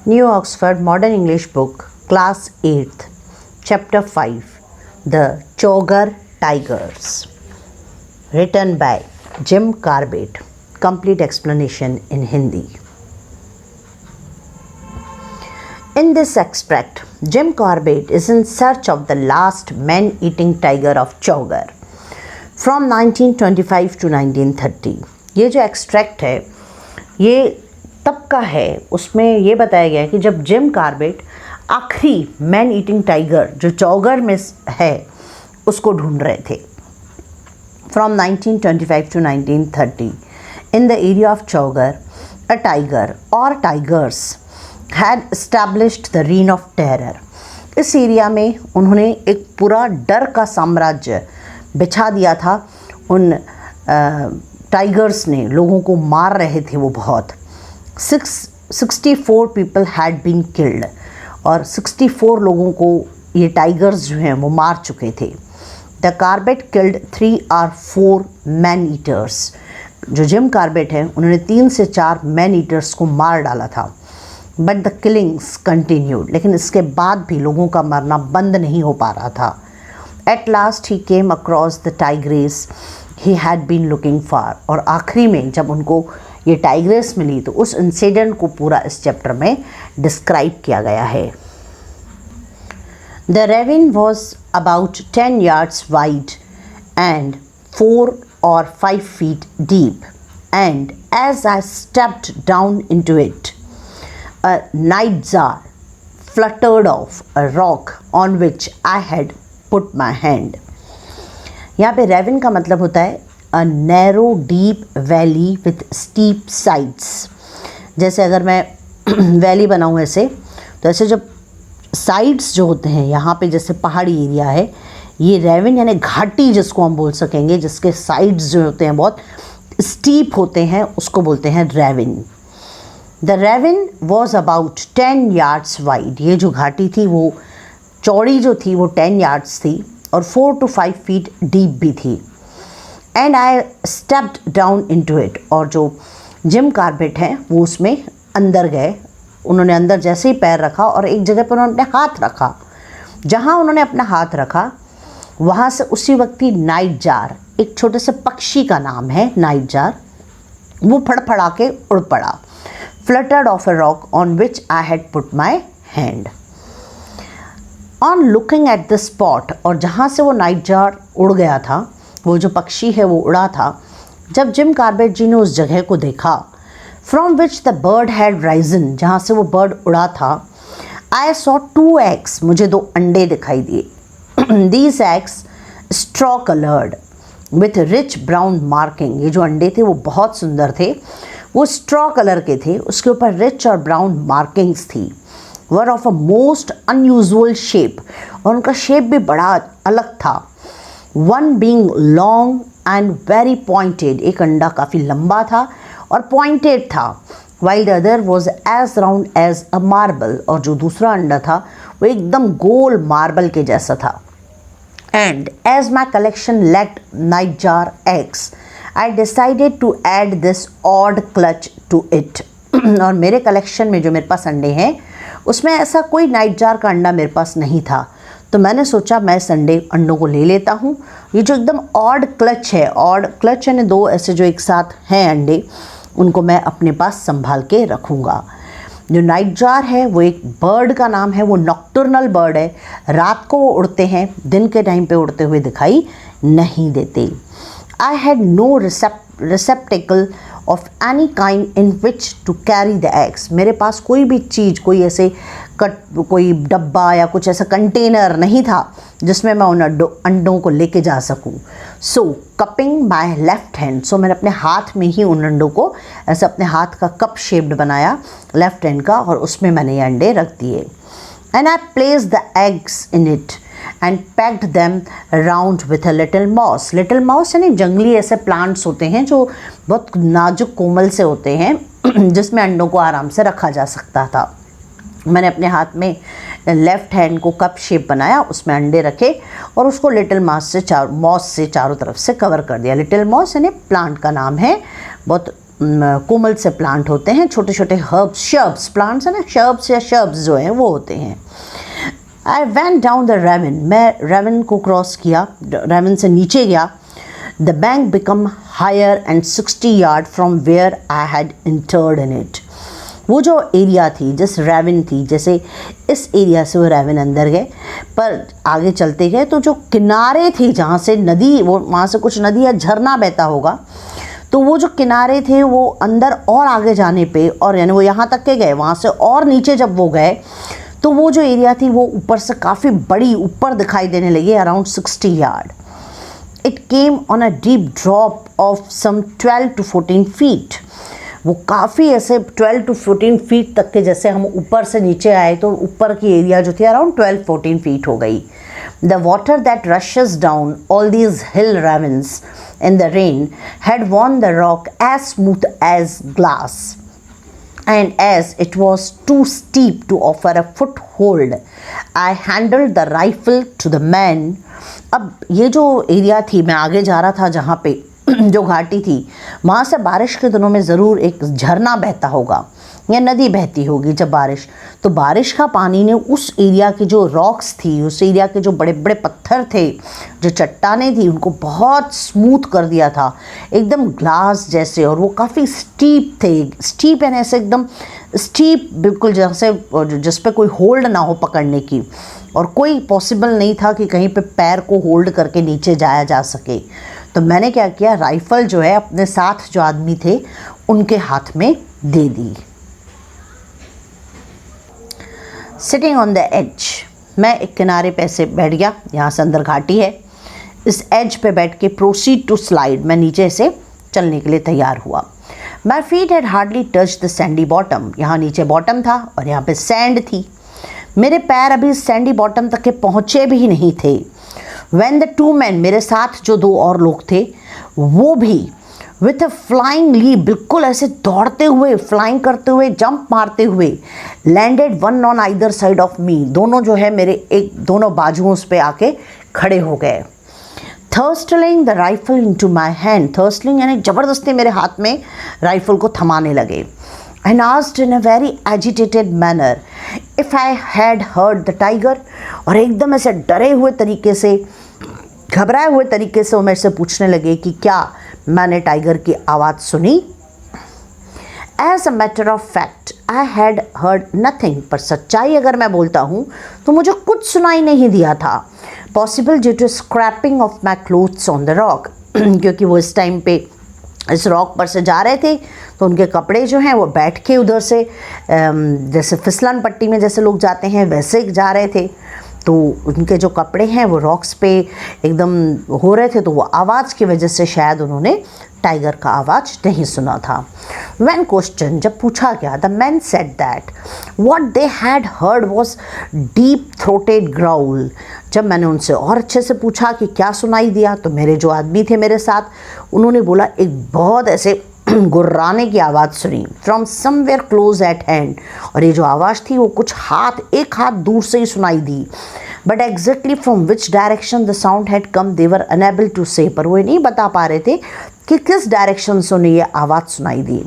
New Oxford Modern English Book, Class 8th, Chapter 5, The Chaugar Tigers. Written by Jim Corbett. Complete explanation in Hindi. In this extract, Jim Corbett is in search of the last man-eating tiger of Chaugar from 1925 to 1930. ये जो extract है ये तब का है, उसमें ये बताया गया है कि जब जिम कॉर्बेट आखिरी मैन ईटिंग टाइगर जो चौगर में है उसको ढूंढ रहे थे. From 1925 to 1930 in the area of Chowgarh a tiger और tigers had established the reign of terror. इस एरिया में उन्होंने एक पूरा डर का साम्राज्य बिछा दिया था. उन टाइगर्स ने लोगों को मार रहे थे वो बहुत. 64 पीपल हैड बीन किल्ड और 64 लोगों को ये टाइगर्स जो हैं वो मार चुके थे. The Corbett killed 3 or 4 man eaters. जो जिम कॉर्बेट है उन्होंने 3 से 4 मैन ईटर्स को मार डाला था. But the killings continued. लेकिन इसके बाद भी लोगों का मरना बंद नहीं हो पा रहा था. At last he came across the tigress he had been looking for. और आखिरी में जब उनको ये टाइग्रेस मिली तो उस इंसिडेंट को पूरा इस चैप्टर में डिस्क्राइब किया गया है. The ravine was about 10 yards wide and 4 or 5 feet deep, and as I stepped down into it, a nightjar fluttered off a rock on which I had put my hand. यहाँ पे रेविन का मतलब होता है a narrow deep valley with steep sides. जैसे अगर मैं valley बनाऊँ ऐसे, तो ऐसे जब साइड्स जो होते हैं यहाँ पे जैसे पहाड़ी एरिया है, ये रेविन यानी घाटी जिसको हम बोल सकेंगे, जिसके साइड्स जो होते हैं बहुत स्टीप होते हैं, उसको बोलते हैं ravine. The ravine was about 10 yards wide. ये जो घाटी थी वो चौड़ी जो थी वो 10 yards थी और 4 to 5 feet डीप भी थी. And I stepped down into it. और जो जिम कॉर्बेट हैं वो उसमें अंदर गए. उन्होंने अंदर जैसे ही पैर रखा और एक जगह पर उन्होंने हाथ रखा. जहाँ उन्होंने अपना हाथ रखा वहाँ से उसी वक्त ही नाइट जार, एक छोटे से पक्षी का नाम है नाइट जार, वो फड़फड़ा के उड़ पड़ा. Fluttered of a rock on which I had put my hand. On looking at the spot. और जहाँ से वो नाइट जार उड़ गया था, वो जो पक्षी है वो उड़ा था, जब जिम कॉर्बेट जी ने उस जगह को देखा, from which the bird had Ryzen, जहाँ से वो बर्ड उड़ा था, आई सॉ 2 eggs, मुझे 2 अंडे दिखाई दिए. These eggs straw coloured with rich brown marking. ये जो अंडे थे वो बहुत सुंदर थे, वो स्ट्रॉ कलर के थे, उसके ऊपर रिच और ब्राउन मार्किंग्स थी. Were of a most unusual shape, और उनका शेप भी बड़ा अलग था. One being long and very pointed. एक अंडा काफ़ी लंबा था और पॉइंटेड था. While the other was as round as a marble. और जो दूसरा अंडा था वो एकदम गोल मार्बल के जैसा था. And as my collection lacked night jar eggs, I decided to add this odd clutch to it. और मेरे कलेक्शन में जो मेरे पास अंडे हैं उसमें ऐसा कोई नाइट जार का अंडा मेरे पास नहीं था, तो मैंने सोचा मैं इस अंडों को ले लेता हूँ. ये जो एकदम ऑड क्लच है, ऑड क्लच यानी 2 ऐसे जो एक साथ हैं अंडे, उनको मैं अपने पास संभाल के रखूँगा. जो नाइट जार है वो एक बर्ड का नाम है, वो नॉक्टर्नल बर्ड है. रात को वो उड़ते हैं, दिन के टाइम पे उड़ते हुए दिखाई नहीं देते. I had no receptacle of any kind in which to carry the eggs. मेरे पास कोई भी चीज़, कोई ऐसे कोई डब्बा या कुछ ऐसा कंटेनर नहीं था जिसमें मैं उन अंडों को लेके जा सकूं. सो कपिंग माई लेफ्ट हैंड. सो मैंने अपने हाथ में ही उन अंडों को ऐसे अपने हाथ का कप शेप्ड बनाया लेफ्ट हैंड का, और उसमें मैंने ये अंडे रख दिए. And I placed the eggs in it and packed them round with a little moss. Little moss यानी जंगली ऐसे प्लांट्स होते हैं जो बहुत नाजुक कोमल से होते हैं, जिसमें अंडों को आराम से रखा जा सकता था. मैंने अपने हाथ में लेफ़्ट हैंड को कप शेप बनाया, उसमें अंडे रखे और उसको लिटिल मॉस से चारों तरफ से कवर कर दिया. लिटिल मॉस यानी प्लांट का नाम है, बहुत कोमल से प्लांट होते हैं, छोटे छोटे हर्ब्स, शर्ब्स प्लांट्स है ना, शर्ब्स या शर्ब्स जो हैं वो होते हैं। I went down the ravine, मैं रेवन को क्रॉस किया, रेवन से नीचे गया। The bank become higher and 60 yard from where I had entered in it. वो जो एरिया थी, जिस रेवन थी, जैसे इस एरिया से वो रेवन अंदर गए, पर आगे चलते गए तो जो किनारे थे जहाँ से नदी, वो वहाँ से कुछ नदी या झरना बहता होगा, तो वो जो किनारे थे वो अंदर और आगे जाने पे, और यानी वो यहाँ तक के गए, वहाँ से और नीचे जब वो गए तो वो जो एरिया थी वो ऊपर से काफ़ी बड़ी ऊपर दिखाई देने लगी, around 60 yard. It came on a deep drop of some 12 to 14 feet. वो काफ़ी ऐसे 12 to 14 फीट तक के, जैसे हम ऊपर से नीचे आए तो ऊपर की एरिया जो थी अराउंड 12-14 फीट हो गई। The water that rashes down all these hill Ravens in the rain had worn the rock as smooth as glass, and as it was too steep to offer a foothold, I handed the rifle to the man. अब ये जो area थी, मैं आगे जा रहा था जहाँ पे जो घाटी थी, वहाँ से बारिश के दिनों में ज़रूर एक झरना बहता होगा या नदी बहती होगी जब बारिश, तो बारिश का पानी ने उस एरिया की जो रॉक्स थी, उस एरिया के जो बड़े बड़े पत्थर थे, जो चट्टानें थी, उनको बहुत स्मूथ कर दिया था, एकदम ग्लास जैसे। और वो काफ़ी स्टीप थे, स्टीप यानी ऐसे एकदम स्टीप, बिल्कुल जैसे जिस पे कोई होल्ड ना हो पकड़ने की, और कोई पॉसिबल नहीं था कि कहीं पे पैर को होल्ड करके नीचे जाया जा सके। तो मैंने क्या किया, राइफ़ल जो है अपने साथ जो आदमी थे उनके हाथ में दे दी। सिटिंग ऑन द एज, मैं एक किनारे पे से बैठ गया, यहाँ से अंदर घाटी है, इस एज पे बैठ के प्रोसीड टू स्लाइड, मैं नीचे से चलने के लिए तैयार हुआ। My feet had hardly touch the Sandy bottom, यहाँ नीचे बॉटम था और यहाँ पे सैंड थी, मेरे पैर अभी सैंडी बॉटम तक के पहुँचे भी नहीं थे। व्हेन द टू मैन, मेरे साथ जो दो और लोग थे, वो भी विथ अ फ्लाइंग लीप, बिल्कुल ऐसे दौड़ते हुए, फ्लाइंग करते हुए, जंप मारते हुए, landed one on either side of me, दोनों जो है मेरे एक दोनों बाजुओं उस पे आके खड़े हो गए। Thrusting the rifle into my hand, thrusting यानी ज़बरदस्ती मेरे हाथ में राइफल को थमाने लगे। And asked in a very agitated manner if I had heard the tiger, और एकदम ऐसे डरे हुए तरीके से, घबराए हुए तरीके से वो मेरे से पूछने लगे कि क्या मैंने टाइगर की आवाज़ सुनी। As a matter of fact I had heard nothing, पर सच्चाई अगर मैं बोलता हूँ तो मुझे कुछ सुनाई नहीं दिया था। Possible due to scraping of my clothes on the rock, क्योंकि वो इस टाइम पे इस रॉक पर से जा रहे थे तो उनके कपड़े जो हैं वो बैठ के उधर से जैसे फिसलन पट्टी में जैसे लोग जाते हैं वैसे जा रहे थे, तो उनके जो कपड़े हैं वो रॉक्स पे एकदम हो रहे थे, तो वो आवाज़ की वजह से शायद उन्होंने टाइगर का आवाज़ नहीं सुना था। व्हेन क्वेश्चन, जब पूछा गया, the man said that what they had heard was deep throated growl. जब मैंने उनसे और अच्छे से पूछा कि क्या सुनाई दिया, तो मेरे जो आदमी थे मेरे साथ, उन्होंने बोला एक बहुत ऐसे गुर्राने की आवाज़ सुनी, from somewhere close eight hand, और ये जो आवाज़ थी वो कुछ एक हाथ दूर से ही सुनाई दी। But exactly from which direction the sound had come they were unable to say, पर वो नहीं बता पा रहे थे कि किस डायरेक्शन से उन्हें ये आवाज़ सुनाई दी।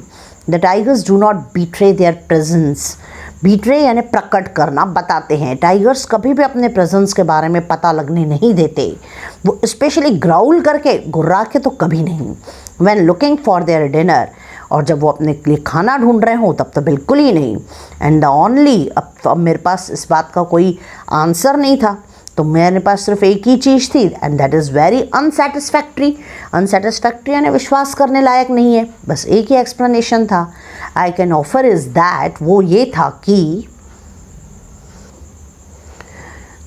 The tigers do not betray their presence, betray यानी प्रकट करना, बताते हैं। टाइगर्स कभी भी अपने प्रेजेंस के बारे में पता लगने नहीं देते, वो स्पेशली ग्राउल करके, गुर्रा के तो कभी नहीं। When looking for their dinner, और जब वो अपने लिए खाना ढूंढ रहे हों तब तो बिल्कुल ही नहीं। एंड द ओनली, अब मेरे पास इस बात का कोई आंसर नहीं था, तो मेरे पास सिर्फ एक ही चीज़ थी, and that is very unsatisfactory. Unsatisfactory यानी विश्वास करने लायक नहीं है, बस एक ही एक्सप्लेनेशन था I can offer is that, वो ये था कि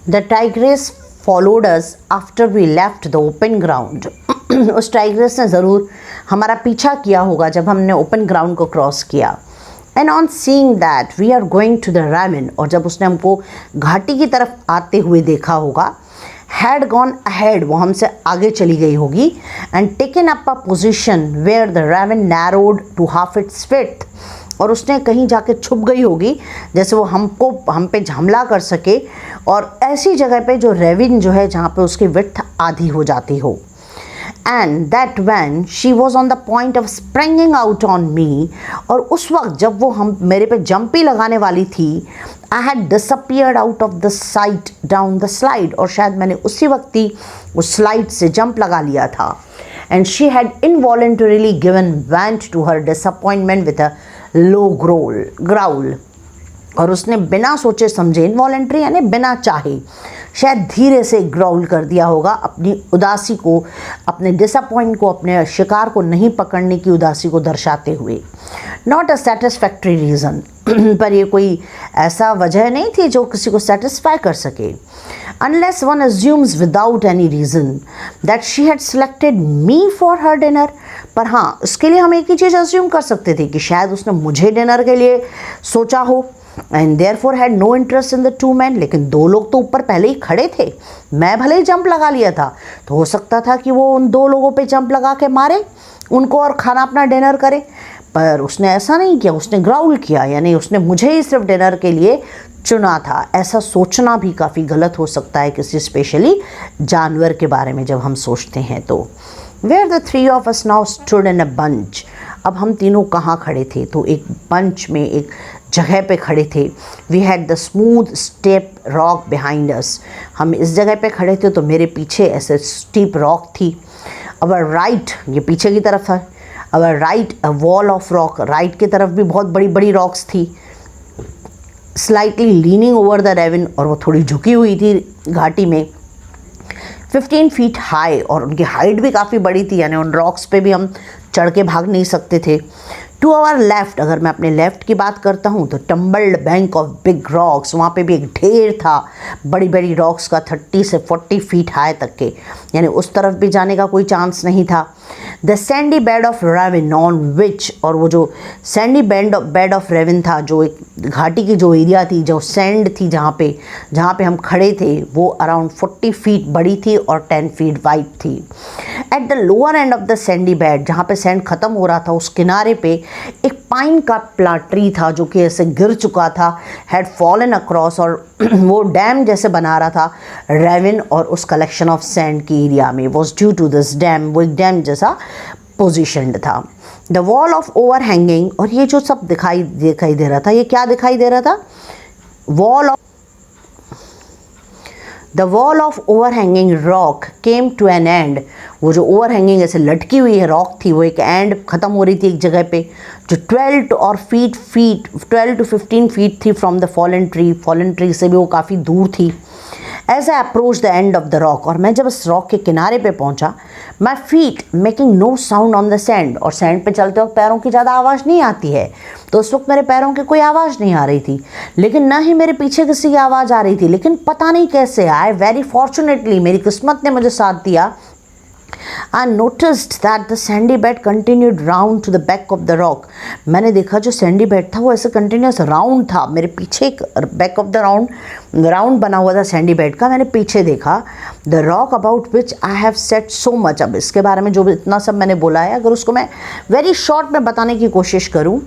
the tigress followed us after we left the open ground. उस टाइग्रेस ने ज़रूर हमारा पीछा किया होगा जब हमने ओपन ग्राउंड को क्रॉस किया। And on seeing that we are going to the ravine, और जब उसने हमको घाटी की तरफ आते हुए देखा होगा, हैड गॉन अहेड, वो हमसे आगे चली गई होगी, and taken up a position where the ravine narrowed to half its width, और उसने कहीं जाके छुप गई होगी जैसे वो हम पे हमला कर सके, और ऐसी जगह पे जो रेवन जो है जहाँ पे उसकी विड्थ आधी हो जाती हो। And that when she was on the point of springing out on me, और उस वक्त जब वो हम मेरे पे जंपी लगाने वाली थी, I had disappeared out of the site down the slide, और शायद मैंने उसी वक्त ही उस स्लाइड से जंप लगा लिया था. And she had involuntarily given vent to her disappointment with a low growl, और उसने बिना सोचे समझे, इनवॉलेंट्री यानी बिना चाहे, शायद धीरे से ग्राउल कर दिया होगा अपनी उदासी को, अपने डिसअपॉइंट को, अपने शिकार को नहीं पकड़ने की उदासी को दर्शाते हुए. नॉट अ सेटिस्फैक्ट्री रीज़न, पर ये कोई ऐसा वजह नहीं थी जो किसी को सेटिस्फाई कर सके. Unless one assumes without any reason that she had selected me for her dinner. पर हाँ, इसके लिए हम एक ही चीज़ अज्यूम कर सकते थे कि शायद उसने मुझे डिनर के लिए सोचा हो, and therefore had no interest in the two man. लेकिन दो लोग तो ऊपर पहले ही खड़े थे. मैं भले ही जंप लगा लिया था, तो हो सकता था कि वो उन दो लोगों पे जंप लगा के मारे उनको और खाना अपना डिनर करे. पर उसने ऐसा नहीं किया, उसने ग्राउल किया, यानी उसने मुझे ही सिर्फ डिनर के लिए चुना था. ऐसा सोचना भी काफ़ी गलत हो सकता है किसी स्पेशली जानवर के बारे में जब हम सोचते हैं तो. Where the three of us now stood in a bunch. अब हम तीनों कहाँ खड़े थे? तो एक बंच में, एक जगह पे खड़े थे. We had the smooth step rock behind us. हम इस जगह पे खड़े थे तो मेरे पीछे ऐसे स्टीप रॉक थी. अवर राइट, ये पीछे की तरफ था. Our right a wall of rock, right की तरफ भी बहुत बड़ी बड़ी रॉक्स थी. स्लाइटली लीनिंग ओवर द रेविन, और वो थोड़ी झुकी हुई थी घाटी में. 15 फीट हाई, और उनकी हाइट भी काफ़ी बड़ी थी, यानी उन रॉक्स पे भी हम चढ़ के भाग नहीं सकते थे. टू आवर लेफ्ट, अगर मैं अपने लेफ्ट की बात करता हूँ तो tumbled bank of big rocks, वहाँ पे भी एक ढेर था बड़ी बड़ी रॉक्स का, 30 से 40 फीट हाई तक के, यानी उस तरफ भी जाने का कोई चांस नहीं था. The sandy bed of ravine on which, और वो जो सैंडी बेड ऑफ रेविन था, जो एक घाटी की जो एरिया थी, जो सैंड थी जहाँ पे हम खड़े थे, वो अराउंड 40 फीट बड़ी थी और 10 फीट वाइड थी. At the lower and of the sandy bed, जहाँ पे सैंड ख़त्म हो रहा था, उस किनारे पे एक पाइन का ट्री था जो कि ऐसे गिर चुका था, हैड फॉलन अक्रॉस, और वो डैम जैसे बना रहा था रेविन और उस कलेक्शन ऑफ सैंड की एरिया में. Was due to this dam, वो एक डैम जैसा पोजिशन्ड था. The wall of overhanging, और ये जो सब दिखाई दे रहा था, ये क्या दिखाई दे रहा था? The wall of overhanging rock came to an end. वो जो ओवर हैंगिंग ऐसे लटकी हुई है रॉक थी, वो एक एंड ख़त्म हो रही थी एक जगह पे, जो 12 to 15 फीट थी फ्रॉम द फॉलन ट्री से भी वो काफ़ी दूर थी. As I approach the end of the rock, और मैं जब इस रॉक के किनारे पे पहुंचा, my feet making no sound on the sand, और सैंड पे चलते वक्त पैरों की ज़्यादा आवाज़ नहीं आती है, तो उस वक्त मेरे पैरों की कोई आवाज़ नहीं आ रही थी. लेकिन ना ही मेरे पीछे किसी की आवाज़ आ रही थी. लेकिन पता नहीं कैसे आए, वेरी फॉर्चुनेटली मेरी किस्मत ने मुझे साथ दिया. I noticed that the sandy bed continued round to the back of the rock. मैंने देखा जो सैंडी बेड था वो ऐसे कंटिन्यूस राउंड था, मेरे पीछे एक बैक ऑफ द राउंड बना हुआ था सैंडी बेड का. मैंने पीछे देखा. The rock about which I have set so much. अब इसके बारे में जो इतना सब मैंने बोला है, अगर उसको मैं वेरी शॉर्ट में बताने की कोशिश करूँ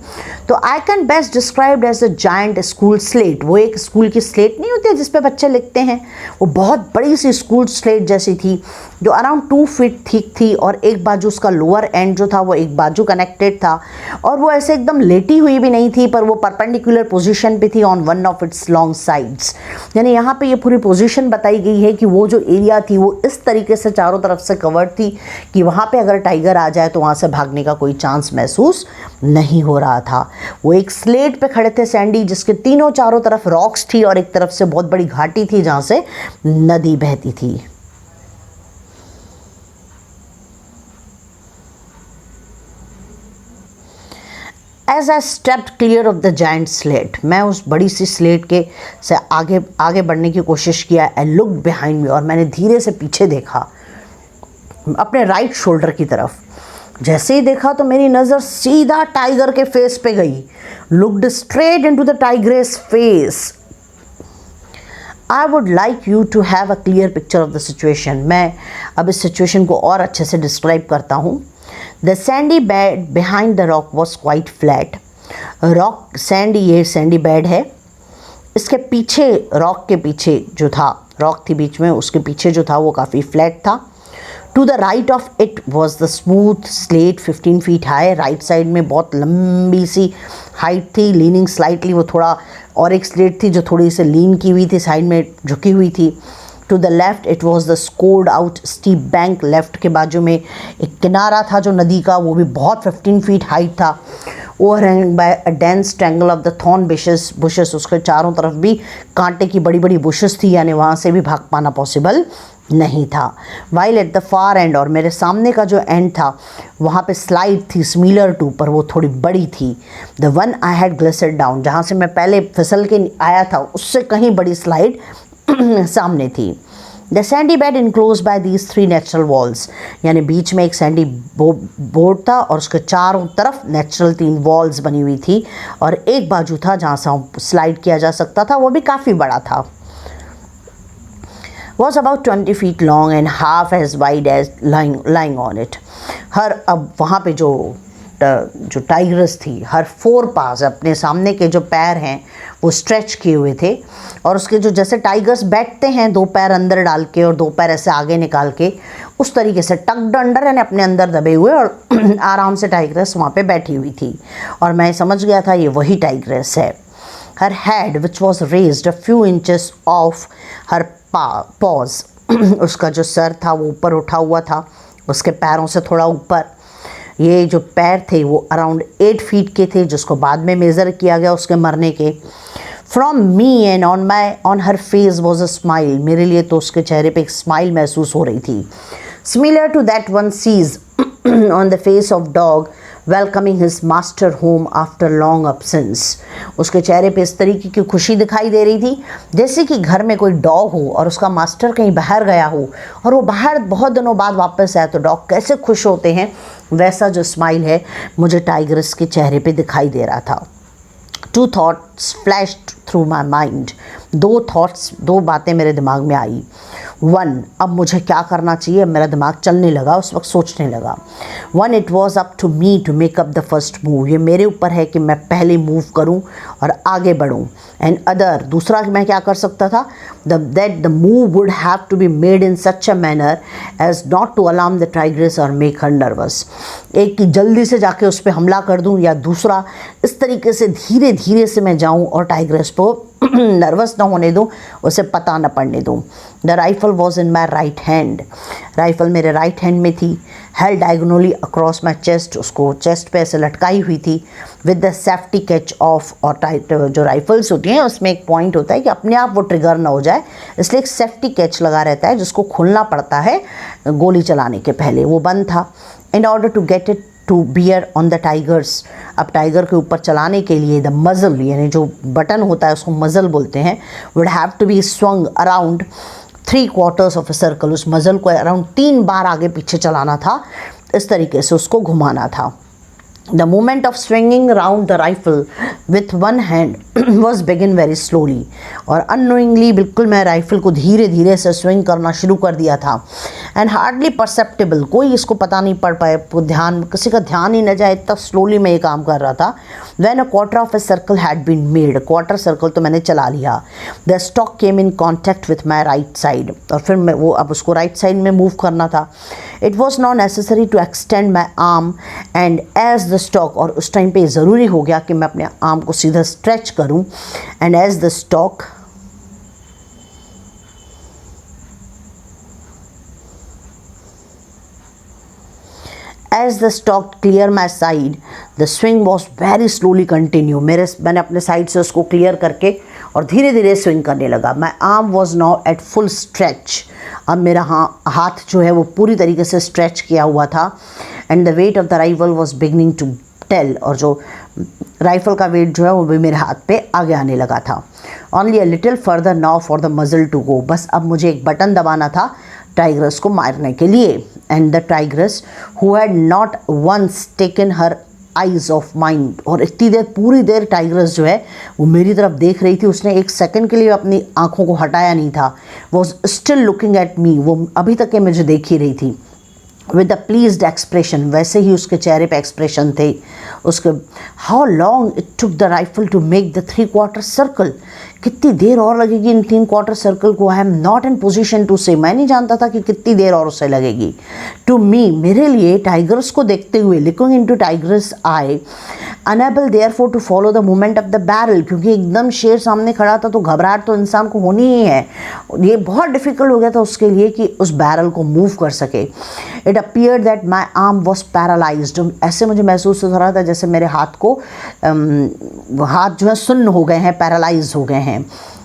तो I can best described as a giant school slate. वो एक स्कूल की स्लेट नहीं होती है जिस पे बच्चे लिखते हैं, वो बहुत बड़ी सी स्कूल स्लेट जैसी थी, जो अराउंड 2 फीट थिक थी, और एक बाजू उसका लोअर एंड जो था वो एक बाजू कनेक्टेड था, और वो ऐसे एकदम लेटी हुई भी नहीं थी, पर वो परपेंडिकुलर पोजीशन पे थी on one of its long sides. यानी यहाँ पे ये पूरी पोजीशन बताई गई है कि वो जो एरिया थी वो इस तरीके से चारों तरफ से कवर्ड थी कि वहाँ पे अगर टाइगर आ जाए तो वहाँ से भागने का कोई चांस महसूस नहीं हो रहा था. वो एक स्लेट पे खड़े थे सैंडी, जिसके तीनों चारों तरफ रॉक्स थी और एक तरफ से बहुत बड़ी घाटी थी जहाँ से नदी बहती थी. As I stepped clear of the giant slate, मैं उस बड़ी सी स्लेट के से आगे बढ़ने की कोशिश किया. I looked behind me, और मैंने धीरे से पीछे देखा अपने राइट शोल्डर की तरफ. जैसे ही देखा तो मेरी नज़र सीधा टाइगर के फेस पे गई. Looked straight into the tigress face. I would like you to have a clear picture of the situation. मैं अब इस सिचुएशन को और अच्छे से डिस्क्राइब करता हूँ. The sandy bed behind the rock was quite flat. Rock Sandy, ये सैंडी बेड है, इसके पीछे, रॉक के पीछे जो था, रॉक थी बीच में, उसके पीछे जो था वो काफ़ी फ्लैट था. To the right of it was the smooth slate 15 feet high. Right side में बहुत लंबी सी हाइट थी, लीनिंग स्लाइटली, वो थोड़ा, और एक स्लेट थी जो थोड़ी सी लीन की हुई थी, साइड में झुकी हुई थी। To the left it was the scored out steep bank. Left के बाजू में एक किनारा था जो नदी का, वो भी बहुत 15 फीट हाइट था। Overhang by a dense triangle of the thorn bushes, उसके चारों तरफ भी कांटे की बड़ी बड़ी बुशेस थी, यानी वहाँ से भी भाग पाना पॉसिबल नहीं था। While at the far and, और मेरे सामने का जो एंड था वहाँ पे स्लाइड थी सिमिलर टू, पर वो थोड़ी बड़ी थी, the one I had glissaded down, जहाँ से मैं पहले फिसल के आया था उससे कहीं बड़ी स्लाइड सामने थी। The sandy bed enclose by these 3 natural walls, यानी बीच में एक सैंडी बोर्ड था और उसके चारों तरफ नेचुरल 3 वॉल्स बनी हुई थी, और एक बाजू था जहाँ से स्लाइड किया जा सकता था, वो भी काफ़ी बड़ा था। Was about 20 feet long and half as wide as lying on it. अब वहाँ पे जो टाइग्रस थी, हर 4 पास, अपने सामने के जो पैर हैं वो स्ट्रेच किए हुए थे, और उसके जो, जैसे टाइगर्स बैठते हैं 2 पैर अंदर डाल के और 2 पैर ऐसे आगे निकाल के, उस तरीके से टक्ड अंडर, यानी अपने अंदर दबे हुए, और आराम से टाइग्रस वहाँ पे बैठी हुई थी, और मैं समझ गया था ये वही टाइग्रस है। Her head, which was raised a few inches off her paws, उसका जो सर था वो ऊपर उठा हुआ था, उसके पैरों से थोड़ा ऊपर। ये जो पैर थे वो अराउंड 8 फीट के थे, जिसको बाद में मेज़र किया गया उसके मरने के। From me and on her face was a smile, मेरे लिए तो उसके चेहरे पे एक स्माइल महसूस हो रही थी, similar to that one sees on the face of dog welcoming his master home after long absence. उसके चेहरे पे इस तरीके की खुशी दिखाई दे रही थी जैसे कि घर में कोई डॉग हो और उसका मास्टर कहीं बाहर गया हो और वो बाहर बहुत दिनों बाद वापस आया, तो डॉग कैसे खुश होते हैं, वैसा जो स्माइल है मुझे टाइग्रस के चेहरे पे दिखाई दे रहा था। 2 thoughts flashed through my mind. 2 बातें मेरे दिमाग में आई। 1, अब मुझे क्या करना चाहिए, मेरा दिमाग चलने लगा, उस वक्त सोचने लगा। 1, it was up to me to make up the first move. ये मेरे ऊपर है कि मैं पहले मूव करूं और आगे बढ़ूं। एंड अदर, दूसरा कि मैं क्या कर सकता था, that the move would have to be made in such a manner as not to alarm the tigress or make her nervous. एक कि जल्दी से जाके उस पर हमला कर दूं, या दूसरा इस तरीके से धीरे धीरे से मैं जाऊं और टाइग्रस को नर्वस ना होने दूं, उसे पता न पड़ने दूं। The rifle was in my right hand, rifle मेरे राइट हैंड में थी। Held diagonally across my chest, उसको चेस्ट पे ऐसे लटकाई हुई थी। With the safety catch of, और टाइट जो राइफल्स होती हैं उसमें एक पॉइंट होता है कि अपने आप वो ट्रिगर ना हो जाए, इसलिए एक सेफ्टी कैच लगा रहता है जिसको खोलना पड़ता है गोली चलाने के पहले, वो बंद था। In order to get it to bear on the tigers, अब टाइगर के ऊपर चलाने के लिए द मजल, यानी जो बटन होता है उसको मजल बोलते हैं, would have to be swung around 3/4 of a circle, उस मजल को अराउंड 3 बार आगे पीछे चलाना था, इस तरीके से उसको घुमाना था। The movement of swinging around the rifle with one hand was begin very slowly, और unknowingly बिल्कुल मैं राइफल को धीरे धीरे से स्विंग करना शुरू कर दिया था। एंड हार्डली परसेप्टेबल, कोई इसको पता नहीं पड़ पाए, किसी का ध्यान ही न जाए, इतना स्लोली मैं ये काम कर रहा था। When a quarter of a circle had been made, quarter circle तो मैंने चला लिया। The stock came in contact with my right side, और फिर मैं वो अब उसको राइट साइड में मूव करना था। It was now necessary to extend my arm and as the stock, और उस टाइम पे ज़रूरी हो गया कि मैं अपने आर्म को सीधा स्ट्रेच करूं। And as the stock clear my side, the swing was very slowly continue. मैंने अपने साइड से उसको क्लियर करके और धीरे धीरे स्विंग करने लगा। My arm was now at full stretch. अब मेरा हाथ जो है वो पूरी तरीके से स्ट्रेच किया हुआ था। And the weight of the rifle was beginning to tell, और जो राइफल का वेट जो है वो भी मेरे हाथ पे आगे आने लगा था। Only a little further now for the muzzle to go. बस अब मुझे एक बटन दबाना था टाइग्रस को मारने के लिए। And the tigress who had not once taken her eyes off mind, और इतनी देर पूरी देर टाइग्रस जो है वो मेरी तरफ देख रही थी, उसने एक सेकंड के लिए अपनी आंखों को हटाया नहीं था। Was still looking at me, वो अभी तक के मुझे देख ही रही थी। विद अ प्लीज्ड एक्सप्रेशन, वैसे ही उसके चेहरे पे एक्सप्रेशन थे उसके। How long it took the rifle to make the 3/4 circle, कितनी देर और लगेगी इन 3/4 सर्कल को। I am not in position to say, मैं नहीं जानता था कि कितनी देर और उसे लगेगी। टू मी, मेरे लिए, टाइगर्स को देखते हुए, looking into tiger's eye, unable therefore to follow the movement of the barrel, क्योंकि एकदम शेर सामने खड़ा था तो घबराहट तो इंसान को होनी ही है। ये बहुत डिफिकल्ट हो गया था उसके लिए कि उस बैरल को मूव कर सके। It appear that my arm was paralysed, ऐसे मुझे महसूस हो रहा था जैसे मेरे हाथ को हाथ जो है सुन्न हो गए हैं, पैरालाइज हो गए हैं।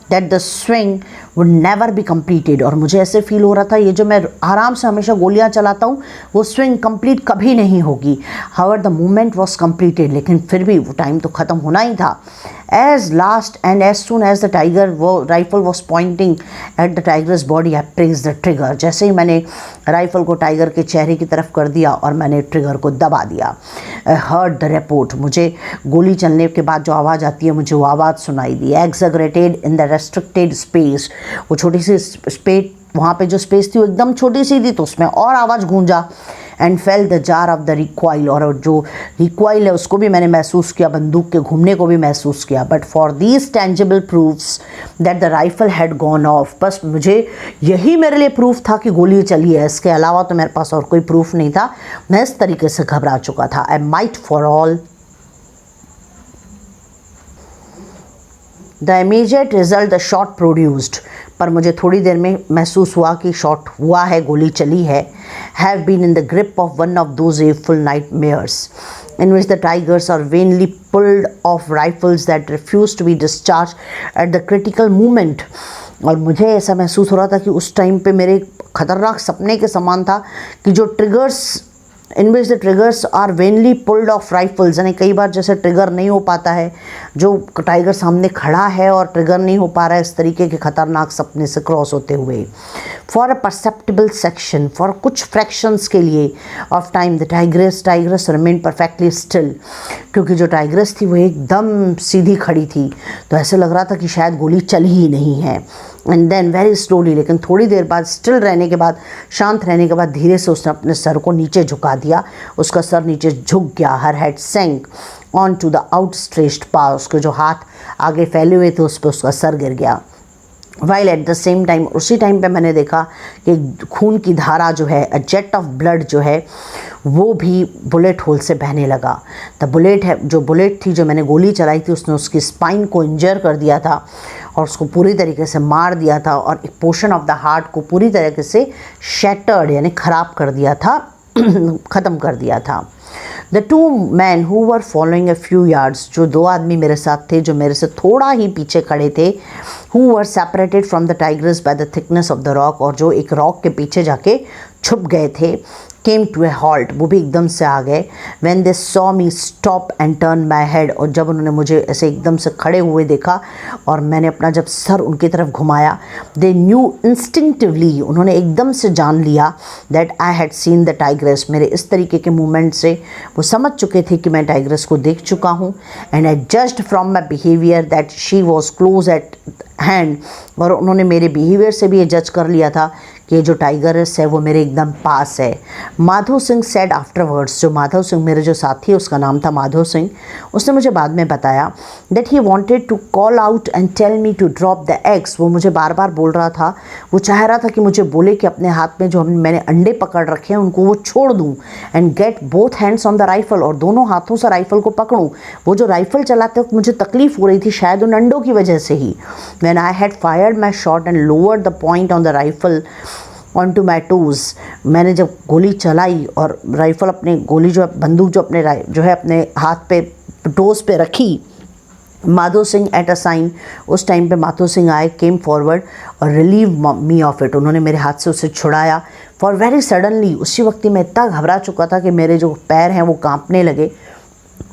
That the swing would never be completed, और मुझे ऐसे फील हो रहा था ये जो मैं आराम से हमेशा गोलियां चलाता हूँ वो स्विंग कंप्लीट कभी नहीं होगी। However the movement was completed, लेकिन फिर भी वो टाइम तो ख़त्म होना ही था। As last and as soon as the tiger वो rifle was pointing at the tiger's body, I press the trigger, जैसे ही मैंने राइफल को टाइगर के चेहरे की तरफ कर दिया और मैंने ट्रिगर को दबा दिया। हर्ड द रिपोर्ट, मुझे गोली चलने के बाद जो आवाज़ आती है मुझे वो आवाज़ सुनाई दी। एक्सग्रेटेड इन द रेस्ट्रिक्टेड स्पेस, वो छोटी सी स्पेस, वहाँ पे जो स्पेस थी वो एकदम छोटी सी थी तो उसमें और आवाज़ गूंजा। And fail the jar of the recoil, और जो रिक्वाइल है उसको भी मैंने महसूस किया, बंदूक के घूमने को भी महसूस किया। But for these tangible proofs that the rifle had gone of, बस मुझे यही मेरे लिए प्रूफ था कि गोली चली है, इसके अलावा तो मेरे पास और कोई प्रूफ नहीं था। मैं इस तरीके से घबरा चुका था। I might for all the immediate result the shot produced, पर मुझे थोड़ी देर में महसूस हुआ कि शॉट हुआ है, गोली चली है। Have been in the grip of one of those awful nightmares in which the tigers are vainly pulled off rifles that refuse to be discharged at the critical moment। और मुझे ऐसा महसूस हो रहा था कि उस टाइम पे मेरे खतरनाक सपने के समान था कि जो triggers in which the triggers are vainly pulled of rifles, यानी कई बार जैसे ट्रिगर नहीं हो पाता है, जो टाइगर सामने खड़ा है और ट्रिगर नहीं हो पा रहा है, इस तरीके के खतरनाक सपने से क्रॉस होते हुए। For a perceptible section, for कुछ फ्रैक्शंस के लिए of time the tigress remain perfectly still, क्योंकि जो टाइग्रेस थी वो एकदम सीधी खड़ी थी तो ऐसे लग रहा था कि शायद गोली चल ही नहीं है। एंड देन वेरी स्लोली, लेकिन थोड़ी देर बाद स्टिल रहने के बाद, शांत रहने के बाद धीरे से उसने अपने सर को नीचे झुका दिया, उसका सर नीचे झुक गया। Her head sank on to the outstretched paw, उसके जो हाथ आगे फैले हुए थे उस पर उसका सर गिर गया। While at the same time, उसी टाइम पे मैंने देखा कि खून की धारा जो है, अ जेट ऑफ ब्लड जो है वो भी बुलेट होल से बहने लगा। द बुलेट है, जो बुलेट थी जो मैंने गोली चलाई थी उसने उसकी स्पाइन को इंजर कर दिया था और उसको पूरी तरीके से मार दिया था और एक पोर्शन ऑफ द हार्ट को पूरी तरीके से शैटर्ड यानी ख़राब कर दिया था, ख़त्म कर दिया था। The two man who were following a few yards, जो दो आदमी मेरे साथ थे जो मेरे से थोड़ा ही पीछे खड़े थे, who were separated from the tigers by the thickness of the rock, और जो एक रॉक के पीछे जाके छुप गए थे, केम टू ए हॉल्ट, वो भी एकदम से आ गए। When they saw me stop and turn my head, और जब उन्होंने मुझे ऐसे एकदम से खड़े हुए देखा और मैंने अपना जब सर उनकी तरफ घुमाया, दे न्यू इंस्टिंक्टिवली, उन्होंने एकदम से जान लिया that I had seen the tigress, मेरे इस तरीके के मूवमेंट से वो समझ चुके थे कि मैं टाइग्रेस को देख चुका हूँ। And I judged from my behaviour that she was close eight hand, और उन्होंने मेरे बिहेवियर से भी ये जज कर लिया था कि जो टाइगर्स है वो मेरे एकदम पास है। माधव सिंह सेड आफ्टरवर्ड्स, जो माधव सिंह मेरे जो साथी है उसका नाम था माधव सिंह, उसने मुझे बाद में बताया that he wanted to call out and tell me to drop the eggs, वो मुझे बार बार बोल रहा था, वो चाह रहा था कि मुझे बोले कि अपने हाथ में जो मैंने अंडे पकड़ रखे हैं उनको वो छोड़ दूँ, and get both hands on the rifle, और दोनों हाथों से राइफल को पकड़ूँ। वो जो राइफल चलाते वक्त मुझे तकलीफ हो रही थी शायद उन अंडों की वजह से ही। When I had fired my shot and lowered the point on the rifle on to my toes, मैंने जब गोली चलाई और राइफल अपने गोली जो बंदूक जो अपने जो है अपने हाथ पे टोज़ पे रखी, Madhav Singh at a sign, उस टाइम पे माधव सिंह आए, केम फॉरवर्ड और रिलीव मी ऑफ इट, उन्होंने मेरे हाथ से उसे छुड़ाया। फॉर वेरी सडनली, उसी वक्त मैं इतना घबरा चुका था कि मेरे जो पैर हैं वो कांपने लगे,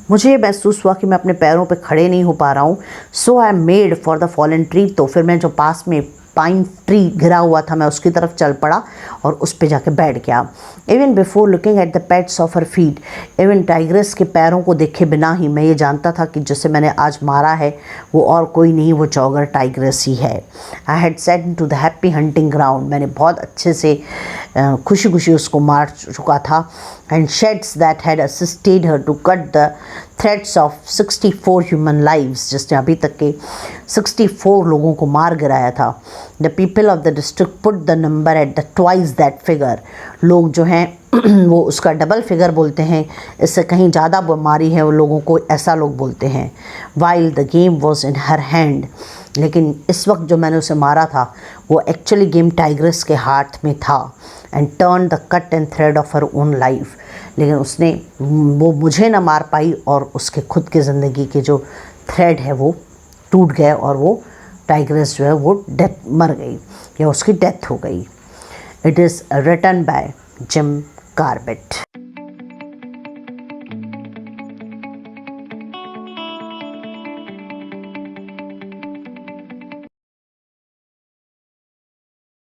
मुझे ये महसूस हुआ कि मैं अपने पैरों पे खड़े नहीं हो पा रहा हूँ। So I made for the fallen tree, तो फिर मैं जो पास में पाइन ट्री गिरा हुआ था, मैं उसकी तरफ चल पड़ा और उस पे जाके बैठ गया। Even before looking at the pads of her feet, even tigress के पैरों को देखे बिना ही मैं ये जानता था कि जिसे मैंने आज मारा है वो और कोई नहीं, वो चौगर टाइग्रेस ही है। I had set into the happy hunting ground, मैंने बहुत अच्छे से खुशी खुशी उसको मार चुका था। And shades that had assisted her to cut the threads of 64 human lives, जिसने अभी तक के 64 लोगों को मार गिराया था। The people of the district put the number at the twice that figure, लोग जो हैं वो उसका डबल फिगर बोलते हैं, इससे कहीं ज़्यादा बीमारी है वो लोगों को, ऐसा लोग बोलते हैं। While the game was in her hand, लेकिन इस वक्त जो मैंने उसे मारा था वो एक्चुअली गेम टाइग्रेस के हाथ में था। And turn the cut and thread of her own life, लेकिन उसने वो मुझे ना मार पाई और उसके खुद की ज़िंदगी के जो थ्रेड है वो टूट गए और वो टाइग्रेस जो है वो मर गई या उसकी डेथ हो गई। It is written by Jim Corbett.